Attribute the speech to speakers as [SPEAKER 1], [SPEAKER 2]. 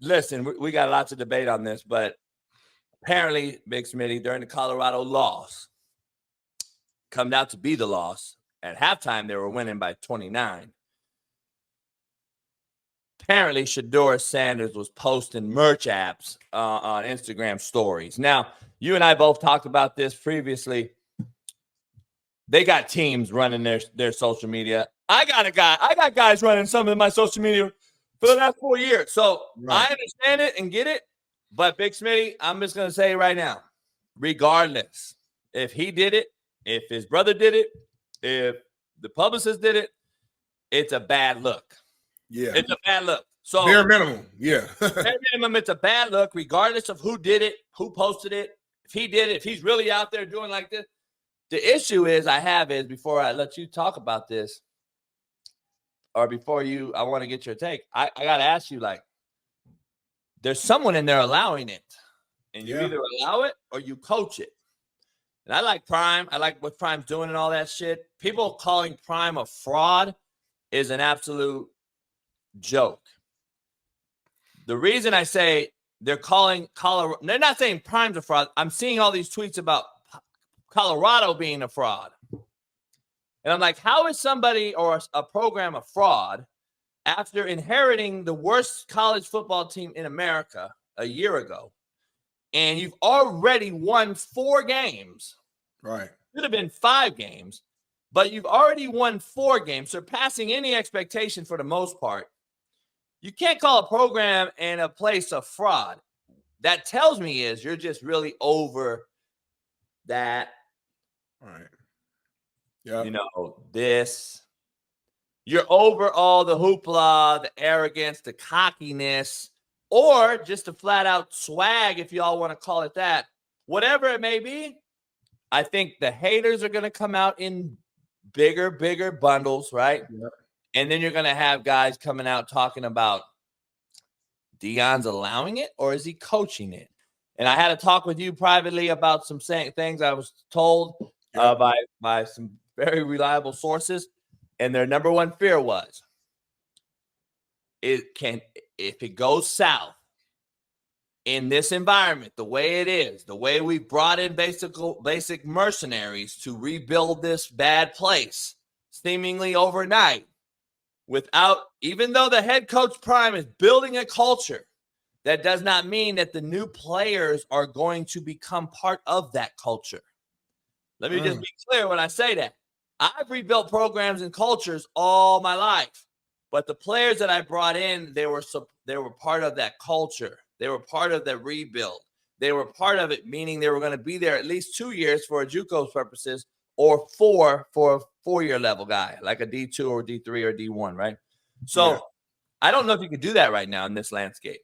[SPEAKER 1] listen, we got lots of debate on this, but apparently, Big Smitty, during the Colorado loss, come out to be the loss. At halftime, they were winning by 29. Apparently, Shedeur Sanders was posting merch apps on Instagram stories. Now, you and I both talked about this previously. They got teams running their social media. I got guys running some of my social media for the last 4 years. So I understand it and get it. But Big Smitty, I'm just going to say right now, regardless, if he did it, if his brother did it, if the publicist did it, it's a bad look.
[SPEAKER 2] Yeah.
[SPEAKER 1] It's a bad look. So
[SPEAKER 2] bare minimum. Yeah.
[SPEAKER 1] bare minimum, it's a bad look, regardless of who did it, who posted it, if he did it, if he's really out there doing like this. The issue is before I let you talk about this, or before I want to get your take, I got to ask you, like, there's someone in there allowing it, and you either allow it or you coach it. And I like Prime. I like what Prime's doing and all that shit. People calling Prime a fraud is an absolute joke. The reason I say they're calling Colorado, they're not saying Prime's a fraud. I'm seeing all these tweets about Colorado being a fraud. And I'm like, how is somebody or a program a fraud after inheriting the worst college football team in America a year ago? And you've already won 4 games.
[SPEAKER 2] Right.
[SPEAKER 1] Could have been 5 games, but you've already won 4 games, surpassing any expectation for the most part. You can't call a program and a place a fraud. That tells me is you're just really over that.
[SPEAKER 2] Right. Yeah.
[SPEAKER 1] This. You're over all the hoopla, the arrogance, the cockiness, or just a flat out swag, if y'all want to call it that. Whatever it may be, I think the haters are going to come out in bigger bundles, right?
[SPEAKER 2] Yep.
[SPEAKER 1] And then you're going to have guys coming out talking about Deion's allowing it or is he coaching it? And I had a talk with you privately about some things I was told by some very reliable sources. And their number one fear was if it goes south in this environment, the way it is, the way we brought in basic mercenaries to rebuild this bad place seemingly overnight, even though the head coach Prime is building a culture, that does not mean that the new players are going to become part of that culture. Let me just be clear when I say that. I've rebuilt programs and cultures all my life, but the players that I brought in, they were part of that culture. They were part of the rebuild. They were part of it, meaning they were going to be there at least 2 years for a JUCO purposes, or 4 for a 4-year level guy, like a D2 or D3 or D1, right? So I don't know if you could do that right now in this landscape.